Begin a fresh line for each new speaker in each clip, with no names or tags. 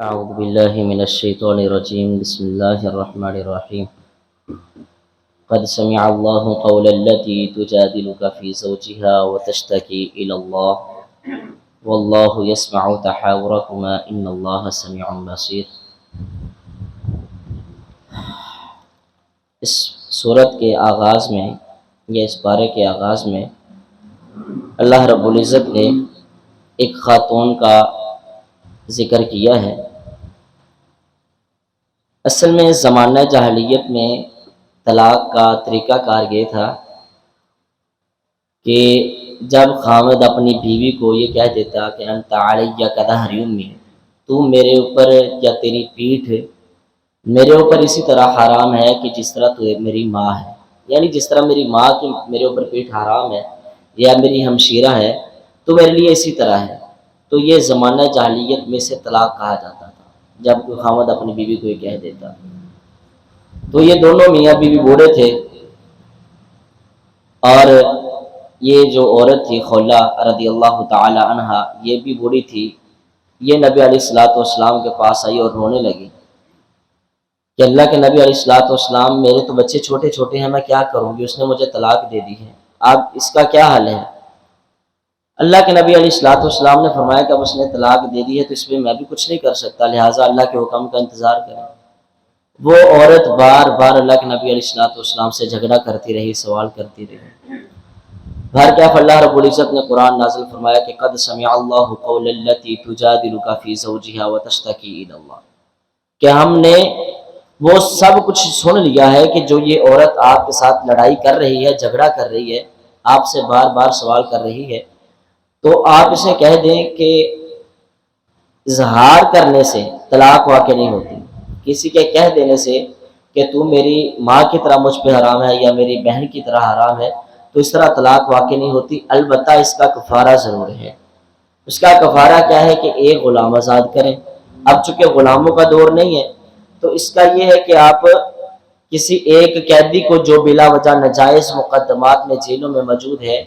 أعوذ بالله من الشيطان الرجيم بسم الله الرحمن الرحيم قد سمع الله قول التي تجادلك في زوجها وتشتكي إلى الله والله يسمع تحاوركما إن الله سميع بصير۔ اس صورت کے آغاز میں یا اس پارے کے آغاز میں اللہ رب العزت نے ایک خاتون کا ذکر کیا ہے۔ اصل میں زمانہ جاہلیت میں طلاق کا طریقہ کار یہ تھا کہ جب خاوند اپنی بیوی کو یہ کہہ دیتا کہ انت علی کظہر امی، تو میرے اوپر یا تیری پیٹھ میرے اوپر اسی طرح حرام ہے کہ جس طرح تو میری ماں ہے، یعنی جس طرح میری ماں کی میرے اوپر پیٹھ حرام ہے یا میری ہمشیرہ ہے تو میرے لیے اسی طرح ہے۔ تو یہ زمانہ جاہلیت میں سے طلاق کہا جاتا تھا جب کوئی خاوند اپنی بیوی کو یہ کہہ دیتا۔ تو یہ دونوں میاں بیوی بوڑھے تھے اور یہ جو عورت تھی خولہ رضی اللہ تعالی عنہا یہ بھی بوڑھی تھی۔ یہ نبی علیہ السلام کے پاس آئی اور رونے لگی کہ اللہ کے نبی علیہ السلام میرے تو بچے چھوٹے چھوٹے ہیں، میں کیا کروں گی، اس نے مجھے طلاق دے دی ہے، اب اس کا کیا حل ہے؟ اللہ کے نبی علیہ السلام نے فرمایا کہ اب اس نے طلاق دے دی ہے تو اس میں میں بھی کچھ نہیں کر سکتا، لہٰذا اللہ کے حکم کا انتظار کریں۔ وہ عورت بار بار اللہ کے نبی علیہ السلام سے جھگڑا کرتی رہی، سوال کرتی رہی۔ بہرکیف اللہ رب العزت نے قرآن نازل فرمایا کہ قد سمع اللہ قول التی تجادلک فی زوجها وتشتکی الی اللہ، کہ ہم نے وہ سب کچھ سن لیا ہے کہ جو یہ عورت آپ کے ساتھ لڑائی کر رہی ہے، جھگڑا کر رہی ہے، آپ سے بار بار سوال کر رہی ہے، تو آپ اسے کہہ دیں کہ اظہار کرنے سے طلاق واقع نہیں ہوتی، کسی کے کہہ دینے سے کہ تو میری ماں کی طرح مجھ پہ حرام ہے یا میری بہن کی طرح حرام ہے تو اس طرح طلاق واقع نہیں ہوتی، البتہ اس کا کفارہ ضرور ہے۔ اس کا کفارہ کیا ہے کہ ایک غلام آزاد کریں۔ اب چونکہ غلاموں کا دور نہیں ہے تو اس کا یہ ہے کہ آپ کسی ایک قیدی کو جو بلا وجہ ناجائز مقدمات میں جیلوں میں موجود ہے،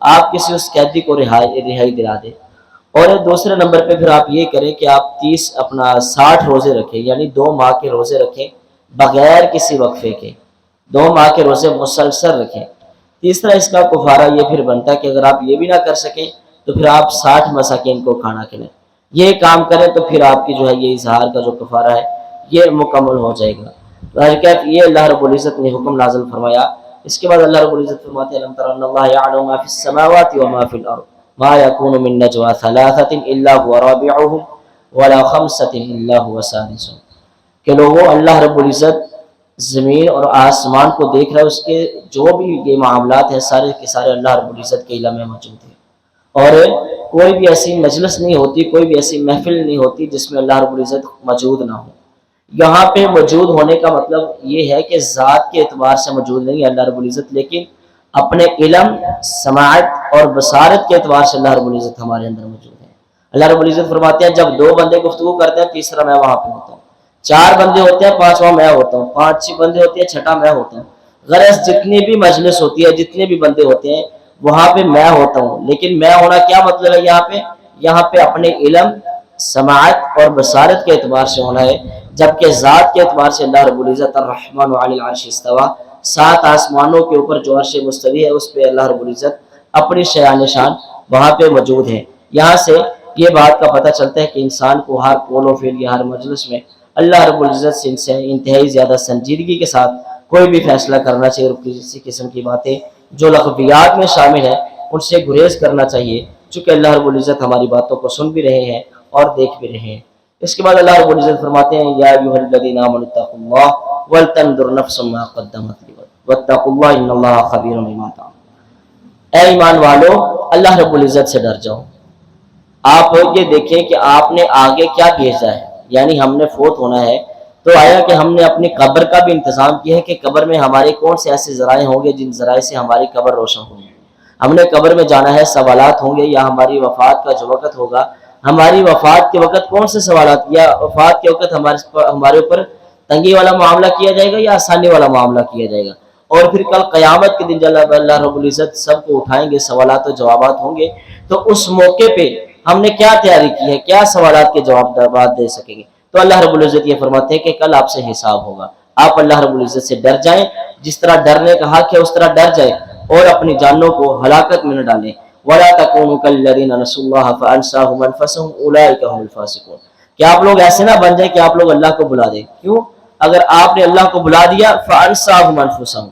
آپ کسی اس قیدی کو رہائی دلا دیں۔ اور دوسرے نمبر پہ پھر آپ یہ کریں کہ آپ 60 روزے رکھیں، یعنی 2 ماہ کے روزے رکھیں بغیر کسی وقفے کے، 2 ماہ کے روزے مسلسل رکھیں۔ تیسرا اس کا کفارہ یہ پھر بنتا ہے کہ اگر آپ یہ بھی نہ کر سکیں تو پھر آپ 60 مساکین کو کھانا کھلائیں۔ یہ کام کریں تو پھر آپ کی جو ہے یہ اظہار کا جو کفارہ ہے یہ مکمل ہو جائے گا۔ یہ اللہ رب العزت نے حکم نازل فرمایا۔ اس کے بعد اللہ رب العزت فرماتے ہیں الم تر ان اللہ یعلم ما فی السماوات وما فی الارض ما یکون من نجوى ثلاثة الا هو رابعهم ولا خمسة الا هو سادسهم، کہ لوگوں اللہ رب العزت زمین اور آسمان کو دیکھ رہا ہے، اس کے جو بھی یہ معاملات ہیں سارے کے سارے اللہ رب العزت کے علم میں موجود ہیں، اور کوئی بھی ایسی مجلس نہیں ہوتی، کوئی بھی ایسی محفل نہیں ہوتی جس میں اللہ رب العزت موجود نہ ہو۔ یہاں پہ موجود ہونے کا مطلب یہ ہے کہ ذات کے اعتبار سے موجود نہیں ہے اللہ رب العزت، لیکن اپنے علم، سماعت اور بصارت کے اعتبار سے اللہ رب العزت ہمارے اندر موجود ہے۔ اللہ رب العزت فرماتے ہیں جب 2 بندے گفتگو کرتے ہیں تیسرا میں وہاں پہ ہوتا ہوں، 4 بندے ہوتے ہیں 5واں میں ہوتا ہوں، 5 بندے ہوتے ہیں 6واں میں ہوتا ہوں۔ غرض جتنی بھی مجلس ہوتی ہے، جتنے بھی بندے ہوتے ہیں وہاں پہ میں ہوتا ہوں، لیکن میں ہونا کیا مطلب ہے یہاں پہ اپنے علم، سماعت اور بصارت کے اعتبار سے ہونا ہے، جبکہ ذات کے اعتبار سے اللہ رب العزت الرحمن علی العرش استوى، 7 آسمانوں کے اوپر جو عرش مستوی ہے اس پہ اللہ رب العزت اپنی شان وہاں پہ موجود ہے۔ یہاں سے یہ بات کا پتہ چلتا ہے کہ انسان کو ہر قول و فعل یا ہر مجلس میں اللہ رب العزت سے انتہائی زیادہ سنجیدگی کے ساتھ کوئی بھی فیصلہ کرنا چاہیے، اور کسی قسم کی باتیں جو لغویات میں شامل ہیں ان سے گریز کرنا چاہیے، چونکہ اللہ رب العزت ہماری باتوں کو سن بھی رہے ہیں اور دیکھ بھی رہے ہیں۔ اس کے بعد اللہ رب العزت فرماتے ہیں یا ایھا الذین آمنوا اتقوا اللہ ولتنظر نفس ما قدمت لغد واتقوا اللہ ان اللہ خبیر بما تعملون۔ اے ایمان والو، اللہ رب العزت سے ڈر جاؤ۔ آپ یہ دیکھیں کہ آپ نے آگے کیا بھیجا ہے، یعنی ہم نے فوت ہونا ہے تو آیا کہ ہم نے اپنی قبر کا بھی انتظام کیا ہے کہ قبر میں ہمارے کون سے ایسے ذرائع ہوں گے جن ذرائع سے ہماری قبر روشن ہوگی۔ ہم نے قبر میں جانا ہے، سوالات ہوں گے، یا ہماری وفات کا جو وقت ہوگا، ہماری وفات کے وقت کون سے سوالات، یا وفات کے وقت ہمارے اوپر تنگی والا معاملہ کیا جائے گا یا آسانی والا معاملہ کیا جائے گا، اور پھر کل قیامت کے دن جب اللہ رب العزت سب کو اٹھائیں گے، سوالات و جوابات ہوں گے، تو اس موقع پہ ہم نے کیا تیاری کی ہے، کیا سوالات کے جواب دے سکیں گے۔ تو اللہ رب العزت یہ فرماتے ہیں کہ کل آپ سے حساب ہوگا، آپ اللہ رب العزت سے ڈر جائیں، جس طرح ڈرنے کا حق ہے اس طرح ڈر جائیں اور اپنی جانوں کو ہلاکت میں نہ ڈالیں۔ وَلَا تَكُونُوا كَالَّذِينَ نَسُوا اللَّهَ فَأَنسَاهُمْ أَنفُسَهُمْ أُولَٰئِكَ هُمُ الْفَاسِقُونَ کہ آپ لوگ ایسے نہ بن جائیں کہ آپ لوگ اللہ کو بلا دیں۔ کیوں؟ اگر آپ نے اللہ کو بلا دیا فَأَنسَاهُمْ أَنفُسَهُمْ،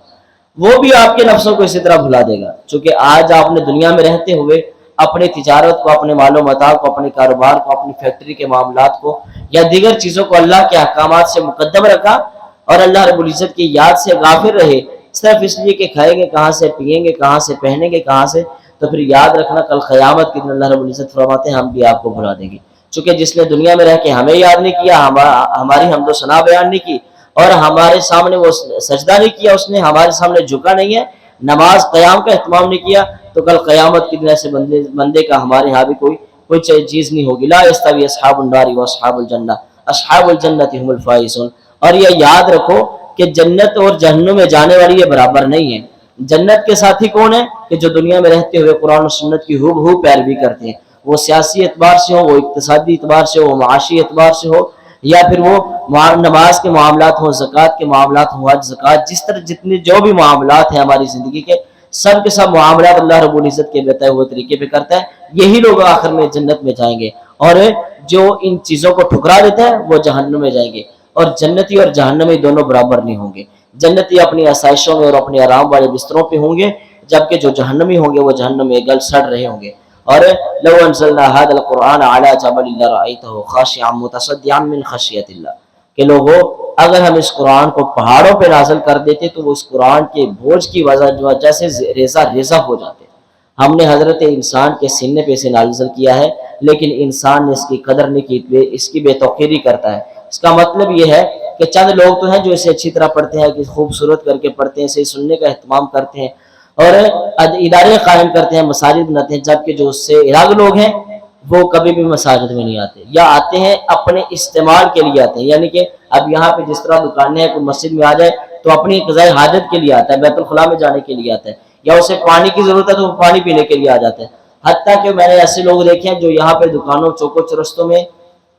وہ بھی آپ کے نفسوں کو اسی طرح بھلا دے گا۔ چونکہ آج آپ نے دنیا میں رہتے ہوئے اپنی تجارت کو، اپنے مال و متاع کو، اپنے کاروبار کو، اپنی فیکٹری کے معاملات کو یا دیگر چیزوں کو اللہ کے احکامات سے مقدم رکھا اور اللہ رب العزت کی یاد سے غافل رہے، صرف اس لیے کہ کھائیں گے کہاں سے، پیئیں گے کہاں سے، پہنیں گے کہاں سے، تو پھر یاد رکھنا کل قیامت کے دن اللہ رب العزت فرماتے ہیں ہم بھی آپ کو بھلا دیں گے۔ چونکہ جس نے دنیا میں رہ کے ہمیں یاد نہیں کیا، ہماری حمد و ثنا بیان نہیں کی اور ہمارے سامنے وہ سجدہ نہیں کیا، اس نے ہمارے سامنے جھکا نہیں ہے، نماز قیام کا اہتمام نہیں کیا، تو کل قیامت کے دن ایسے بندے کا ہمارے یہاں بھی کوئی چیز نہیں ہوگی۔ لا یستوی اصحاب النار و اصحاب الجنہ، اصحاب الجنۃ هم الفائزون۔ اور یہ یاد رکھو کہ جنت اور جہنم میں جانے والی یہ برابر نہیں ہے۔ جنت کے ساتھی کون ہیں؟ کہ جو دنیا میں رہتے ہوئے قرآن و سنت کی ہو بہو پیروی کرتے ہیں، وہ سیاسی اعتبار سے ہو، وہ اقتصادی اعتبار سے ہو، وہ معاشی اعتبار سے ہو، یا پھر وہ نماز کے معاملات ہوں، زکوٰۃ کے معاملات ہوں، حج زکوٰۃ، جس طرح جتنے جو بھی معاملات ہیں ہماری زندگی کے سب معاملات اللہ رب العزت کے بتائے ہوئے طریقے پہ کرتا ہے، یہی لوگ آخر میں جنت میں جائیں گے، اور جو ان چیزوں کو ٹھکرا دیتا ہے وہ جہنم میں جائیں گے۔ اور جنتی اور جہنمی دونوں برابر نہیں ہوں گے۔ جنتی اپنی آسائشوں میں اور اپنے آرام والے بستروں پہ ہوں گے، جبکہ جو جہنمی ہوں گے وہ جہنم میں گل سڑ رہے ہوں گے۔ اور لو انزلنا هذا القرآن على جبل لرأيته خاشعا متصدعا من خشية اللہ کہ لوگوں اگر ہم اس قرآن کو پہاڑوں پہ نازل کر دیتے تو وہ اس قرآن کے بوجھ کی وجہ سے ریزہ ریزہ ہو جاتے۔ ہم نے حضرت انسان کے سینے پہ سے نازل کیا ہے، لیکن انسان نے اس کی قدر نہیں کی، اس کی بے توقیری کرتا ہے۔ اس کا مطلب یہ ہے کہ چند لوگ تو ہیں جو اسے اچھی طرح پڑھتے ہیں، کہ خوبصورت کر کے پڑھتے ہیں، اسے سننے کا اہتمام کرتے ہیں اور ادارے قائم کرتے ہیں، مساجد بناتے ہیں، جبکہ جو اس سے الگ لوگ ہیں وہ کبھی بھی مساجد میں نہیں آتے، یا آتے ہیں اپنے استعمال کے لیے آتے ہیں۔ یعنی کہ اب یہاں پہ جس طرح دکانیں ہیں، کوئی مسجد میں آ جائے تو اپنی قضاء حاجت کے لیے آتا ہے، بیت الخلاء میں جانے کے لیے آتا ہے، یا اسے پانی کی ضرورت ہے تو وہ پانی پینے کے لیے آ جاتا ہے۔ حتیٰ کہ میں نے ایسے لوگ دیکھے ہیں جو یہاں پہ دکانوں چوکوں چرستوں میں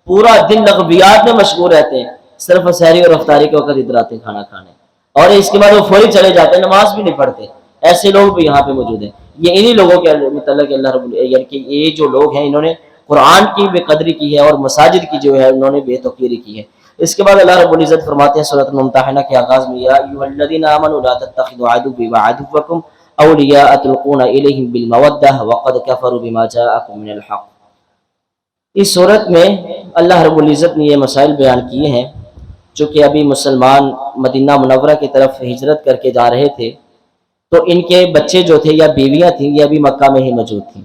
پورا دن لغویات میں مشغول رہتے ہیں، صرف سحری اور افطاری کے وقت ادھر آتے ہیں کھانا کھانے، اور اس کے بعد وہ فوری چلے جاتے ہیں، نماز بھی نہیں پڑھتے۔ ایسے لوگ بھی یہاں پہ موجود ہیں۔ یہ انہی لوگوں کے متعلق اللہ رب یعنی کہ یہ جو لوگ ہیں انہوں نے قرآن کی بے قدری کی ہے اور مساجد کی جو ہے انہوں نے بے توقیری کی ہے۔ اس کے بعد اللہ رب العزت فرماتے ہیں سورۃ الممتحنہ کے آغاز میں، یا ایھا الذین آمنوا لا تتخذوا عدوی وعدوکم اولیاء تلقون الیہم بالمودۃ وقد کفروا بما جاءکم من الحق۔ اس صورت میں اللہ رب العزت نے یہ مسائل بیان کیے ہیں، چونکہ ابھی مسلمان مدینہ منورہ کی طرف ہجرت کر کے جا رہے تھے تو ان کے بچے جو تھے یا بیویاں تھیں یہ ابھی مکہ میں ہی موجود تھیں،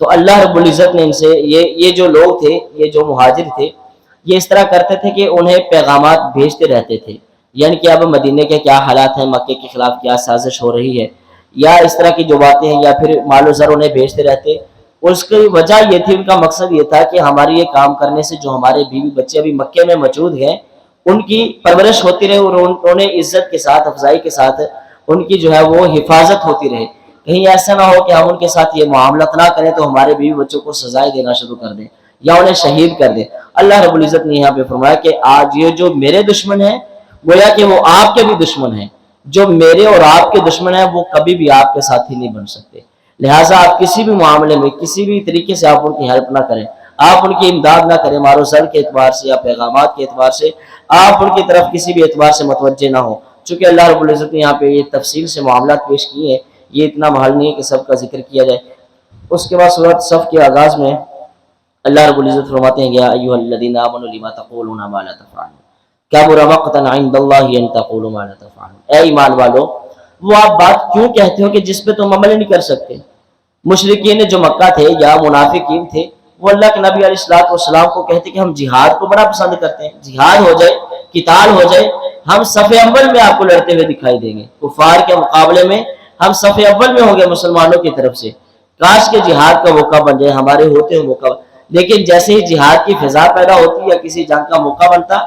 تو اللہ رب العزت نے ان سے یہ جو لوگ تھے، یہ جو مہاجر تھے، یہ اس طرح کرتے تھے کہ انہیں پیغامات بھیجتے رہتے تھے، یعنی کہ اب مدینے کے کیا حالات ہیں، مکے کے خلاف کیا سازش ہو رہی ہے، یا اس طرح کی جو باتیں ہیں، یا پھر مال و زر انہیں بھیجتے رہتے۔ اس کی وجہ یہ تھی، ان کا مقصد یہ تھا کہ ہماری یہ کام کرنے سے جو ہمارے بیوی بچے ابھی مکے میں موجود ہیں ان کی پرورش ہوتی رہے اور انہیں عزت کے ساتھ، افزائی کے ساتھ ان کی جو ہے وہ حفاظت ہوتی رہے۔ کہیں ایسا نہ ہو کہ ہم ان کے ساتھ یہ معاملات نہ کریں تو ہمارے بیوی بچوں کو سزائیں دینا شروع کر دیں یا انہیں شہید کر دیں۔ اللہ رب العزت نے یہاں پہ فرمایا کہ آج یہ جو میرے دشمن ہیں گویا کہ وہ آپ کے بھی دشمن ہیں، جو میرے اور آپ کے دشمن ہیں وہ کبھی بھی آپ کے ساتھی نہیں بن سکتے۔ لہٰذا آپ کسی بھی معاملے میں کسی بھی طریقے سے آپ ان کی ہیلپ نہ کریں، آپ ان کی امداد نہ کریں، مال و زر کے اعتبار سے یا پیغامات کے اعتبار سے آپ ان کی طرف کسی بھی اعتبار سے متوجہ نہ ہو۔ چونکہ اللہ رب العزت نے یہاں پہ یہ تفصیل سے معاملات پیش کیے ہیں، یہ اتنا محل نہیں ہے کہ سب کا ذکر کیا جائے۔ اس کے بعد سورۃ صف کے آغاز میں اللہ رب العزت فرماتے ہیں، یا ایھا الذین آمنوا لما تقولون ما لا تفعلون کبر مقتا عند اللہ ان تقولوا ما لا تفعلون۔ اے ایمان والو، وہ آپ بات کیوں کہتے ہو کہ جس پہ تم عمل نہیں کر سکتے؟ مشرکین جو مکہ تھے یا منافقین تھے وہ اللہ کے نبی علیہ السلام کو کہتے کہ ہم جہاد کو بڑا پسند کرتے ہیں، جہاد ہو جائے، قتال ہو جائے، ہم صف اول میں آپ کو لڑتے ہوئے دکھائی دیں گے، کفار کے مقابلے میں ہم صف اول میں ہوں گے مسلمانوں کی طرف سے، کاش کے جہاد کا موقع بن جائے، ہمارے ہوتے ہوئے موقع۔ لیکن جیسے ہی جہاد کی فضا پیدا ہوتی یا کسی جنگ کا موقع بنتا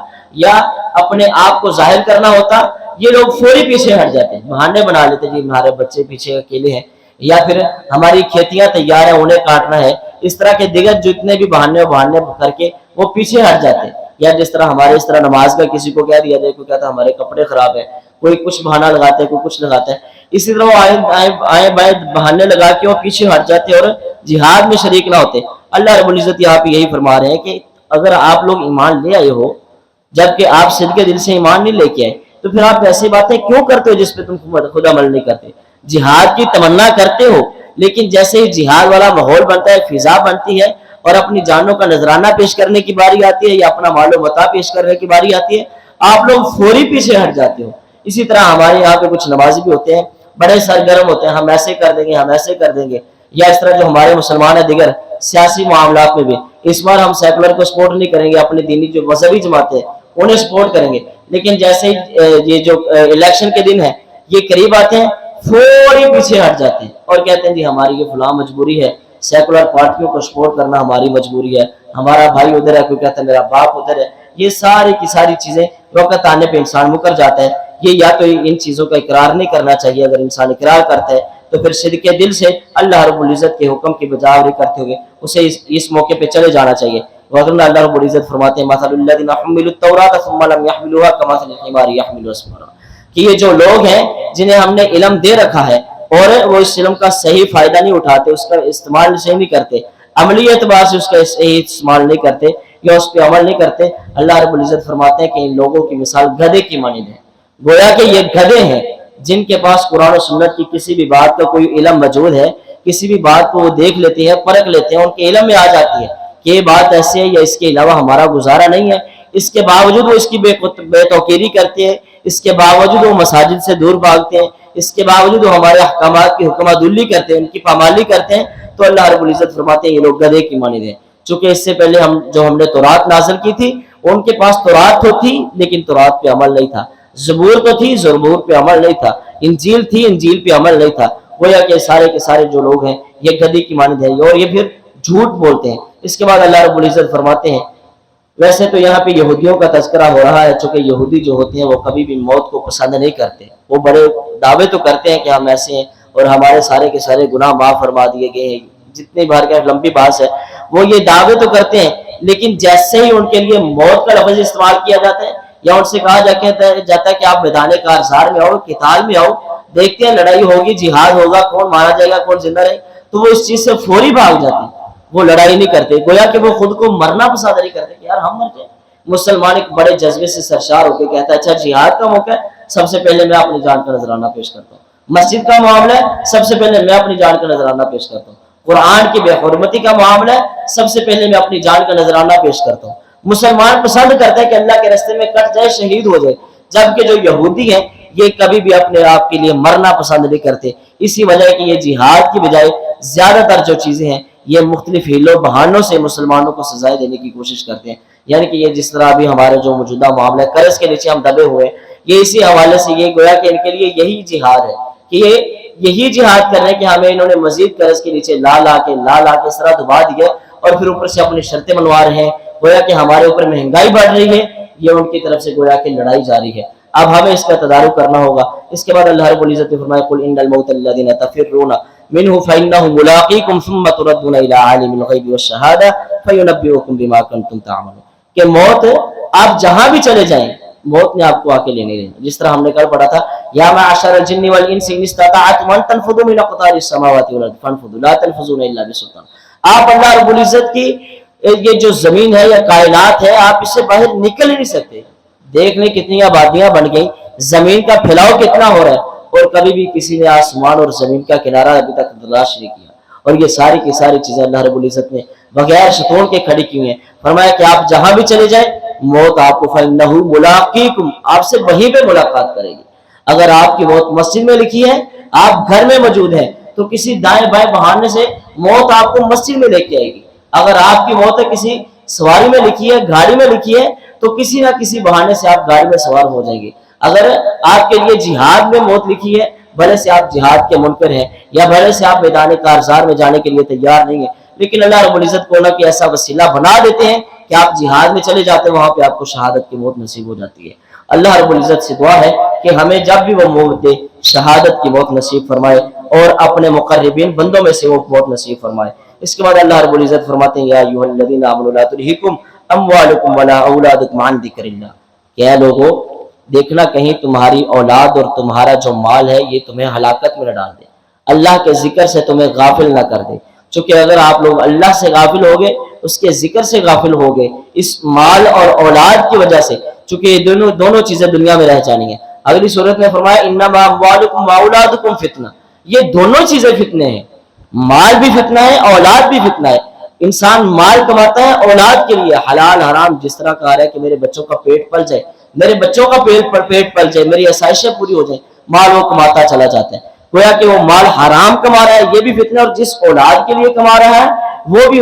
یا اپنے آپ کو ظاہر کرنا ہوتا، یہ لوگ فوری پیچھے ہٹ جاتے ہیں، بہانے بنا لیتے، جی ہمارے بچے پیچھے اکیلے ہیں، یا پھر ہماری کھیتیاں تیار ہیں انہیں کاٹنا ہے، اس طرح کے دیگر جتنے بھی بہانے کر کے وہ پیچھے ہٹ جاتے ہیں۔ یا جس طرح ہمارے اس طرح نماز کا کسی کو کہہ دیا جائے، کوئی کہتا ہے ہمارے کپڑے خراب ہیں، کوئی کچھ بہانہ لگاتا ہے، کوئی کچھ لگاتا ہے، اسی طرح وہ آئیں بائیں بہانے لگا کے وہ پیچھے ہٹ جاتے اور جہاد میں شریک نہ ہوتے۔ اللہ رب العزت یہاں پہ یہی فرما رہے ہیں کہ اگر آپ لوگ ایمان لے آئے ہو، جبکہ آپ صدق دل سے ایمان نہیں لے کے آئے، تو پھر آپ ایسی باتیں کیوں کرتے ہو جس پہ تم خود عمل نہیں کرتے؟ جہاد کی تمنا کرتے ہو، لیکن جیسے ہی جہاد والا ماحول بنتا ہے، فضا بنتی ہے، اور اپنی جانوں کا نذرانہ پیش کرنے کی باری آتی ہے یا اپنا مال و متاع پیش کرنے کی باری آتی ہے، آپ لوگ فوری پیچھے ہٹ جاتے ہو۔ اسی طرح ہمارے یہاں پہ کچھ نمازی بھی ہوتے ہیں، بڑے سرگرم ہوتے ہیں، ہم ایسے کر دیں گے، ہم ایسے کر دیں گے، یا اس طرح جو ہمارے مسلمان ہیں دیگر سیاسی معاملات میں بھی، اس بار ہم سیکولر کو سپورٹ نہیں کریں گے، اپنی دینی جو مذہبی جماعتیں انہیں سپورٹ کریں گے، لیکن جیسے یہ جو الیکشن کے دن ہے یہ قریب آتے ہیں، فوری پیچھے ہٹ جاتے ہیں اور کہتے ہیں جی ہماری یہ فلاں مجبوری ہے، سیکولر پارٹیوں کو سپورٹ کرنا ہماری مجبوری ہے، ہمارا بھائی ادھر ہے، کوئی کہتا ہے میرا باپ ادھر ہے۔ یہ ساری کی ساری چیزیں وقت آنے پہ انسان مکر جاتا ہے۔ یہ یا تو ان چیزوں کا اقرار نہیں کرنا چاہیے، اگر انسان اقرار کرتا ہے تو پھر صدق دل سے اللہ رب العزت کے حکم کی بجاوری کرتے ہوئے اسے اس موقع پہ چلے جانا چاہیے۔ وغیرہ اللہ رب العزت فرماتے ہیں مثل الذین حملوا التوراۃ ثم لم يحملوها كمثل الحمار يحمل اسفارا، کہ یہ جو لوگ ہیں جنہیں ہم نے علم دے رکھا ہے اور وہ اس علم کا صحیح فائدہ نہیں اٹھاتے، اس کا استعمال صحیح نہیں کرتے، عملی اعتبار سے اس کا صحیح استعمال نہیں کرتے یا اس پہ عمل نہیں کرتے، اللہ رب العزت فرماتے ہیں کہ ان لوگوں کی مثال گدھے کی مانند ہے۔ گویا کہ یہ گدھے ہیں جن کے پاس قرآن و سنت کی کسی بھی بات کا کوئی علم موجود ہے، کسی بھی بات کو وہ دیکھ لیتے ہیں، پرکھ لیتے ہیں، ان کے علم میں آ جاتی ہے کہ یہ بات ایسے ہے یا اس کے علاوہ ہمارا گزارا نہیں ہے، اس کے باوجود وہ اس کی بے توقیری کرتے ہیں، اس کے باوجود وہ مساجد سے دور بھاگتے ہیں، اس کے باوجود وہ ہمارے احکامات کی حکمہ دلی کرتے ہیں، ان کی پامالی کرتے ہیں، تو اللہ رب العزت فرماتے ہیں یہ لوگ گدھے کی مانند ہیں۔ چونکہ اس سے پہلے ہم نے تورات نازل کی تھی، ان کے پاس تورات تو تھی لیکن تورات پہ عمل نہیں تھا، زبور تو تھی زبور پہ عمل نہیں تھا، انجیل تھی انجیل پہ عمل نہیں تھا۔ گویا کہ سارے کے سارے جو لوگ ہیں یہ گدھے کی مانند ہیں اور یہ پھر جھوٹ بولتے ہیں۔ اس کے بعد اللہ رب العزت فرماتے ہیں، ویسے تو یہاں پہ یہودیوں کا تذکرہ ہو رہا ہے، چونکہ یہودی جو ہوتے ہیں وہ کبھی بھی موت کو پسند نہیں کرتے، وہ بڑے دعوے تو کرتے ہیں کہ ہم ایسے ہیں اور ہمارے سارے کے سارے گناہ معاف فرما دیے گئے ہیں، جتنی بار کا لمبی بات ہے وہ یہ دعوے تو کرتے ہیں، لیکن جیسے ہی ان کے لیے موت کا لفظ استعمال کیا جاتا ہے یا ان سے کہا جاتا ہے کہ آپ میدان کارزار میں آؤ، قتال میں آؤ، دیکھتے ہیں لڑائی ہوگی، جہاد ہوگا، کون مارا جائے گا کون زندہ رہے، تو وہ اس چیز سے فوری بھاگ جاتے ہیں، وہ لڑائی نہیں کرتے، گویا کہ وہ خود کو مرنا پسند نہیں کرتے کہ یار ہم مر جائیں۔ مسلمان ایک بڑے جذبے سے سرشار ہو کے کہتا ہے اچھا جہاد کا موقع ہے، سب سے پہلے میں اپنی جان کا نذرانہ پیش کرتا ہوں، مسجد کا معاملہ ہے، سب سے پہلے میں اپنی جان کا نذرانہ پیش کرتا ہوں، قرآن کی بے حرمتی کا معاملہ ہے، سب سے پہلے میں اپنی جان کا نذرانہ پیش کرتا ہوں۔ مسلمان پسند کرتا ہے کہ اللہ کے راستے میں کٹ جائے، شہید ہو جائے، جبکہ جو یہودی ہیں یہ کبھی بھی اپنے آپ کے لیے مرنا پسند نہیں کرتے۔ اسی وجہ ہے کہ یہ جہاد کی بجائے زیادہ تر جو چیزیں ہیں یہ مختلف ہیلوں بہانوں سے مسلمانوں کو سزائیں دینے کی کوشش کرتے ہیں، یعنی کہ یہ جس طرح ابھی ہمارے جو موجودہ معاملہ ہے قرض کے نیچے ہم دبے ہوئے ہیں، یہ اسی حوالے سے یہ گویا کہ ان کے لیے یہی جہاد ہے کہ یہ یہی جہاد کر رہے ہیں کہ ہمیں انہوں نے مزید قرض کے نیچے لا لا کے اس طرح دبا دیا اور پھر اوپر سے اپنی شرطیں منوا رہے ہیں، گویا کہ ہمارے اوپر مہنگائی بڑھ رہی ہے، یہ ان کی طرف سے گویا کہ لڑائی جاری ہے۔ اب ہمیں اس کا تدارک کرنا ہوگا۔ اس کے بعد اللہ رب العزت نے فرمایا قل ان الموت الذین تفرون منه فانه ملاقیکم ثم تردون الى عالم الغیب والشہادہ فینبئکم بما کنتم تعملون، کہ موت آپ جہاں بھی چلے جائیں موت نے آپ کو آ کے لینے لینا، جس طرح ہم نے کل پڑھا تھا یا معشر الجن والانس ان استطعتم ان تنفذوا من اقطار السماوات والارض فانفذوا لا تنفذون الا بسلطان۔ آپ اللہ رب العزت کی یہ جو زمین ہے یا کائنات ہے آپ اس سے باہر نکل ہی نہیں سکتے۔ دیکھ لیں کتنی آبادیاں بن گئی، زمین کا پھیلاؤ کتنا ہو رہا ہے، اور کبھی بھی کسی نے آسمان اور زمین کا کنارہ ابھی تک تلاش نہیں کیا، اور یہ ساری کی ساری چیزیں اللہ رب العزت نے بغیر ستون کے کھڑی کی ہیں۔ فرمایا کہ آپ جہاں بھی چلے جائیں موت آپ کو فَإِنَّهُ مُلَاقِيكُمْ، آپ سے وہیں پہ ملاقات کرے گی۔ اگر آپ کی موت مسجد میں لکھی ہے، آپ گھر میں موجود ہیں، تو کسی دائیں بائیں بہانے سے موت آپ کو مسجد میں لے کے آئے گی۔ اگر آپ کی موت کسی سواری میں لکھی ہے، گاڑی میں لکھی ہے، تو کسی نہ کسی بہانے سے آپ گاڑی میں سوار ہو جائیں گے۔ اگر آپ کے لیے جہاد میں موت لکھی ہے، بھلے سے آپ جہاد کے منکر ہیں یا بھلے سے آپ میدان کارزار میں جانے کے لیے تیار نہیں ہیں، لیکن اللہ رب العزت کو نہ کہ ایسا وسیلہ بنا دیتے ہیں کہ آپ جہاد میں چلے جاتے ہیں، وہاں پہ آپ کو شہادت کی موت نصیب ہو جاتی ہے۔ اللہ رب العزت سے دعا ہے کہ ہمیں جب بھی وہ موت دے شہادت کی موت نصیب فرمائے اور اپنے مقربین بندوں میں سے وہ موت نصیب فرمائے۔ اس کے بعد اللہ رب العزت فرماتے ہیں یا ایھا الذین آمنوا لا تلہکم اموالکم ولا اولادکم عن ذکر اللہ، کہ اے لوگوں دیکھنا کہیں تمہاری اولاد اور تمہارا جو مال ہے یہ تمہیں ہلاکت میں نہ ڈال دے، اللہ کے ذکر سے تمہیں غافل نہ کر دے۔ چونکہ اگر آپ لوگ اللہ سے غافل ہو گئے، اس کے ذکر سے غافل ہو گئے، اس مال اور اولاد کی وجہ سے، چونکہ یہ دونوں چیزیں دنیا میں رہ جانی ہیں۔ اگلی صورت میں فرمایا انما اموالکم واولادکم فتنہ، یہ دونوں چیزیں فتنے ہیں، مال بھی فتنہ ہے، اولاد بھی فتنہ ہے۔ انسان مال کماتا ہے اولاد کے لیے، حلال حرام جس طرح کہا رہا ہے کہ میرے بچوں کا پیٹ پل جائے، میرے بچوں کا پیٹ پل جائے، میری آسائشیں پوری ہو جائیں، مال وہ کماتا چلا جاتا ہے۔ گویا کہ وہ مال حرام کما رہا ہے، یہ بھی فتنہ، اور جس اولاد کے لیے کما رہا ہے وہ بھی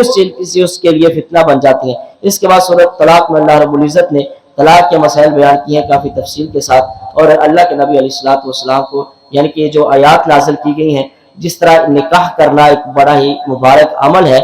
اس کے لیے فتنہ بن جاتی ہے۔ اس کے بعد سورۃ طلاق میں اللہ رب العزت نے طلاق کے مسائل بیان کیے ہیں کافی تفصیل کے ساتھ، اور اللہ کے نبی علیہ الصلوۃ والسلام کو یعنی کہ جو آیات نازل کی گئی ہیں، جس طرح نکاح کرنا ایک بڑا ہی مبارک عمل ہے،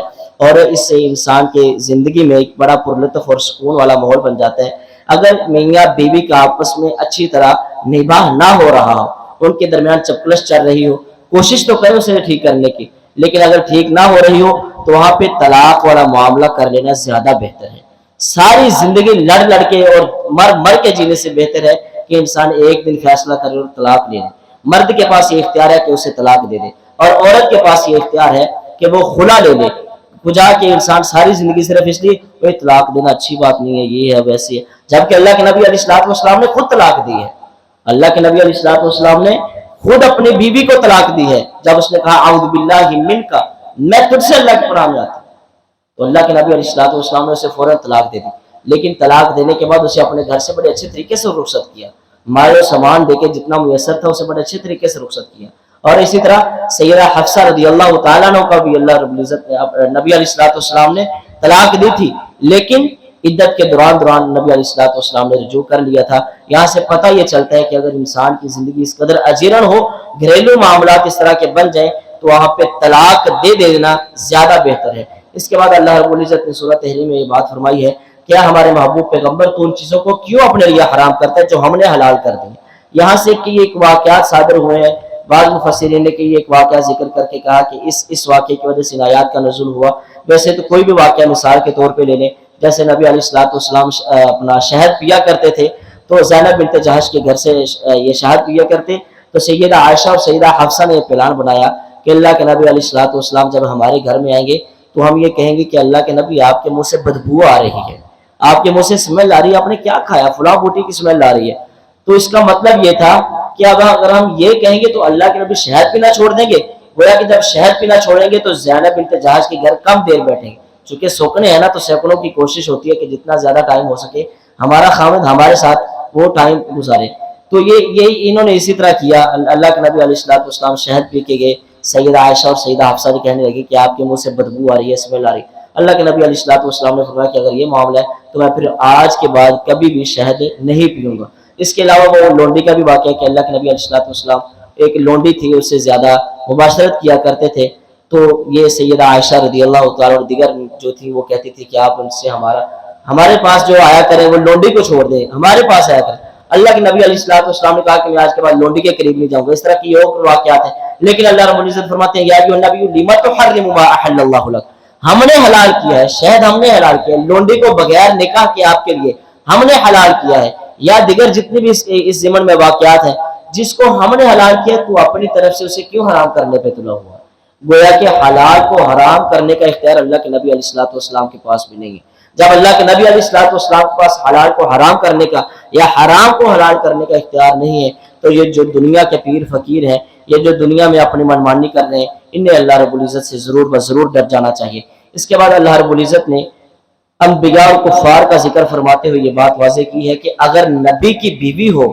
اور اس سے انسان کے زندگی میں ایک بڑا پرلطف اور سکون والا ماحول بن جاتا ہے۔ اگر میاں بیوی کا آپس میں اچھی طرح نباہ نہ ہو رہا ہو، ان کے درمیان چپکلش چل رہی ہو، کوشش تو کریں اسے ٹھیک کرنے کی، لیکن اگر ٹھیک نہ ہو رہی ہو تو وہاں پہ طلاق والا معاملہ کر لینا زیادہ بہتر ہے۔ ساری زندگی لڑ کے اور مر کے جینے سے بہتر ہے کہ انسان ایک دن فیصلہ کرے اور طلاق لے لے۔ مرد کے پاس یہ اختیار ہے کہ اسے طلاق دے دے، اور عورت کے پاس یہ اختیار ہے کہ وہ خلا لے لے۔ بجا کے انسان ساری زندگی صرف اس لیے کوئی طلاق دینا اچھی بات نہیں ہے، یہ ہے ویسے ہے، جبکہ اللہ کے نبی علیہ الصلوۃ والسلام نے خود طلاق دی ہے۔ اللہ کے نبی علیہ الصلوۃ والسلام نے خود اپنی بیوی کو طلاق دی ہے، جب اس نے کہا اعوذ باللہ منک، میں تجھ سے اللہ کی پناہ میں آتا ہوں، تو اللہ کے نبی علیہ الصلوۃ والسلام نے اسے فوراً طلاق دے دی۔ لیکن طلاق دینے کے بعد اسے اپنے گھر سے بڑے اچھے طریقے سے رخصت کیا، مال و سامان دے کے جتنا میسر تھا اسے بڑے اچھے طریقے سے رخصت کیا۔ اور اسی طرح سیدہ حفصہ رضی اللہ تعالیٰ عنہ کا بھی اللہ رب العزت نبی علیہ الصلوۃ والسلام نے طلاق دی تھی، لیکن عدت کے دوران نبی علیہ الصلوۃ والسلام نے رجوع کر لیا تھا۔ یہاں سے پتہ یہ چلتا ہے کہ اگر انسان کی زندگی اس قدر اجیرن ہو، گھریلو معاملات اس طرح کے بن جائیں، تو وہاں پہ طلاق دے دینا زیادہ بہتر ہے۔ اس کے بعد اللہ رب العزت نے سورۃ تحریم میں یہ بات فرمائی ہے، کیا ہمارے محبوب پیغمبر تو ان چیزوں کو کیوں اپنے لیے حرام کرتا ہے جو ہم نے حلال کر دی؟ یہاں سے کہ ایک واقعات صادر ہوئے ہیں، بعض مفسرین نے کہ یہ ایک واقعہ ذکر کر کے کہا کہ اس واقعے کی وجہ سے ان آیات کا نزول ہوا۔ ویسے تو کوئی بھی واقعہ مثال کے طور پہ لے لیں، جیسے نبی علیہ الصلوۃ والسلام اپنا شہد پیا کرتے تھے، تو زینب بنت جہش کے گھر سے یہ شہد پیا کرتے، تو سیدہ عائشہ اور سیدہ حفصہ نے یہ پلان بنایا کہ اللہ کے نبی علیہ الصلوۃ والسلام جب ہمارے گھر میں آئیں گے تو ہم یہ کہیں گے کہ اللہ کے نبی آپ کے منہ سے بدبو آ رہی ہے، آپ کے منہ سے اسمیل آ رہی ہے، آپ نے کیا کھایا، فلاں بوٹی کی اسمیل آ رہی ہے۔ تو اس کا مطلب یہ تھا کہ اب اگر ہم یہ کہیں گے تو اللہ کے نبی شہد پینا چھوڑ دیں گے، گویا کہ جب شہد پینا چھوڑیں گے تو زینب بنت جہش کے گھر کم دیر بیٹھیں گے، چونکہ سوکنے ہیں نا، تو سینکڑوں کی کوشش ہوتی ہے کہ جتنا زیادہ ٹائم ہو سکے ہمارا خاوند ہمارے ساتھ وہ ٹائم گزارے۔ تو یہ انہوں نے اسی طرح کیا۔ اللہ کے نبی علیہ الصلوۃ والسلام شہد پی کے گئے، سیدہ عائشہ اور سیدہ حفصہ نے کہنے لگی کہ آپ کے منہ سے بدبو آ رہی ہے، اسمیل آ رہی ہے۔ اللہ کے نبی علیہ الصلوۃ والسلام نے فرمایا کہ اگر یہ معاملہ ہے تو میں پھر آج کے بعد کبھی بھی شہد نہیں پیوں گا۔ اس کے علاوہ وہ لونڈی کا بھی واقعہ کہ اللہ کے نبی علیہ الصلوۃ والسلام ایک لونڈی تھی، اس سے زیادہ مباشرت کیا کرتے تھے، تو یہ سیدہ عائشہ رضی اللہ تعالیٰ اور دیگر جو تھی وہ کہتی تھی کہ آپ ان سے ہمارے پاس جو آیا کریں وہ لونڈی کو چھوڑ دیں، ہمارے پاس آیا کریں۔ اللہ کے نبی علیہ الصلوۃ والسلام نے کہا کہ میں آج کے بعد لونڈی کے قریب نہیں جاؤں گا۔ اس طرح کی اور واقعات ہیں، لیکن اللہ رب العزت فرماتے ہیں یا ایھا النبی لم تحرم ما احل اللہ لک، ہم نے حلال کیا ہے شہد، ہم نے حلال کیا ہے لونڈی کو بغیر نکاح کے آپ کے لیے ہم نے حلال کیا ہے، یا دیگر جتنی بھی اس ضمن میں واقعات ہیں جس کو ہم نے حلال کیا تو اپنی طرف سے اسے کیوں حرام کرنے پہ تلا ہوا؟ گویا کہ حلال کو حرام کرنے کا اختیار اللہ کے نبی علیہ الصلوۃ والسلام کے پاس بھی نہیں ہے۔ جب اللہ کے نبی علیہ الصلوۃ والسلام کے پاس حلال کو حرام کرنے کا یا حرام کو حلال کرنے کا اختیار نہیں ہے، تو یہ جو دنیا کے پیر فقیر ہیں، یہ جو دنیا میں اپنی منمانی کر رہے ہیں، انہیں اللہ رب العزت سے ضرور ڈر جانا چاہیے۔ اس کے بعد اللہ رب العزت نے انبیاء اور کفار کا ذکر فرماتے ہوئے یہ بات واضح کی ہے کہ اگر نبی کی بیوی ہو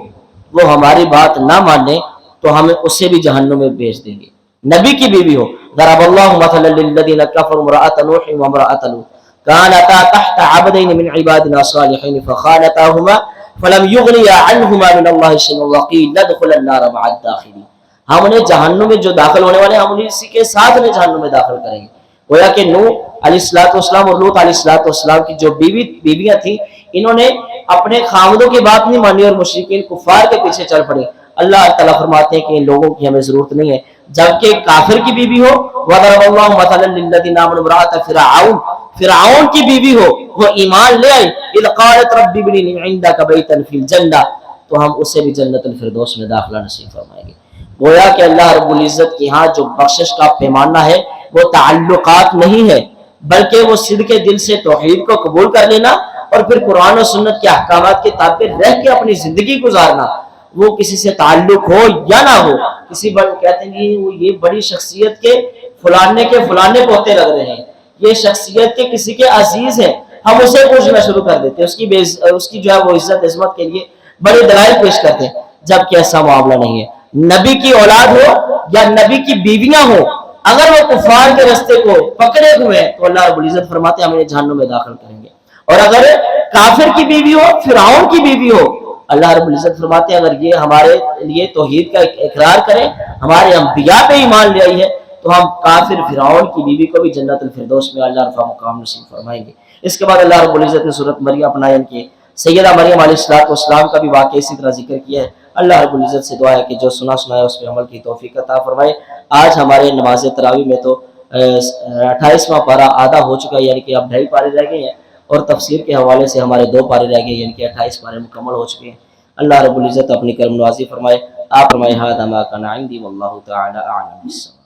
وہ ہماری بات نہ مانے تو ہم اسے بھی جہنم میں بھیج دیں گے۔ نبی کی بیوی ہو، ضرب اللہ مثلا للذین کفروا امرأۃ نوح وامرأۃ لوط كانتا تحت عبدین من عبادنا الصالحین فخانتاهما فلم یغنیا عنہما من اللہ شیئا وقیل ادخلا النار مع الداخلین، ہم نے جہنم میں جو داخل ہونے والے ہم انہیں اسی کے ساتھ انہیں جہنم میں داخل کریں گے۔ گویا کہ نوح علیہ الصلوۃ والسلام اور لوط علیہ الصلوۃ والسلام کی جو بیویاں تھیں، انہوں نے اپنے خاوندوں کی بات نہیں مانی اور مشرکین کفار کے پیچھے چل پڑے۔ اللہ تعالیٰ فرماتے ہیں کہ ان لوگوں کی ہمیں ضرورت نہیں ہے، جبکہ کافر کی بیوی ہو، وَضَرَبَ اللَّهُ مَثَلًا لِّلَّذِينَ آمَنُوا امْرَأَتَ فرعون کی بیوی ہو، وہ ایمان لے آئی، اِذْ قَالَتْ رَبِّ ابْنِ لِي عِندَكَ بَيْتًا فِي الْجَنَّةِ، تو ہم اسے بھی جنت الفردوس میں داخلہ نصیب فرمائیں گے۔ گویا کہ اللہ رب العزت کے ہاں جو بخشش کا پیمانہ ہے وہ تعلقات نہیں ہے، بلکہ وہ صدق دل سے توحید کو قبول کر لینا اور پھر قرآن و سنت کے احکامات کے تابع رہ کے اپنی زندگی گزارنا۔ وہ کسی سے تعلق ہو یا نہ ہو، کسی بڑے کہتے ہیں یہ بڑی شخصیت کے فلانے پوتے لگ رہے ہیں، یہ شخصیت کے کسی کے عزیز ہیں، ہم اسے پوچھنا شروع کر دیتے ہیں، اس کی جو ہے وہ عزت عظمت کے لیے بڑے دلائل پیش کرتے ہیں، جبکہ ایسا معاملہ نہیں ہے۔ نبی کی اولاد ہو یا نبی کی بیویاں ہو، اگر وہ کفار کے رستے کو پکڑے ہوئے ہیں تو اللہ رب العزت فرماتے ہیں ہم انہیں جہنم میں داخل کریں گے، اور اگر کافر کی بیوی ہو، فرعون کی بیوی ہو، اللہ رب العزت فرماتے ہیں اگر یہ ہمارے لیے توحید کا اقرار کریں، ہمارے انبیاء پہ ایمان لے آئی ہے، تو ہم کافر فرعون کی بیوی کو بھی جنت الفردوس میں اللہ رفع مقام نصیب فرمائیں گے۔ اس کے بعد اللہ رب العزت نے سورۃ مریم اپنا ان کے سیدہ مریم علیہ السلام کا بھی واقعہ اسی طرح ذکر کیا ہے۔ اللہ رب العزت سے دعا ہے کہ جو سنا ہے اس پہ عمل کی توفیق عطا فرمائے۔ آج ہمارے نماز تراویح میں تو 28واں پارہ آدھا ہو چکا ہے، یعنی کہ اب 2.5 پارے رہ گئے ہیں، اور تفسیر کے حوالے سے ہمارے 2 پارے رہ گئے، یعنی کہ 28 پارے مکمل ہو چکے ہیں۔ اللہ رب العزت اپنی کرم نوازی فرمائے۔ آپ فرمائے ہذا ما کان عندی واللہ تعالی اعلم بالصواب۔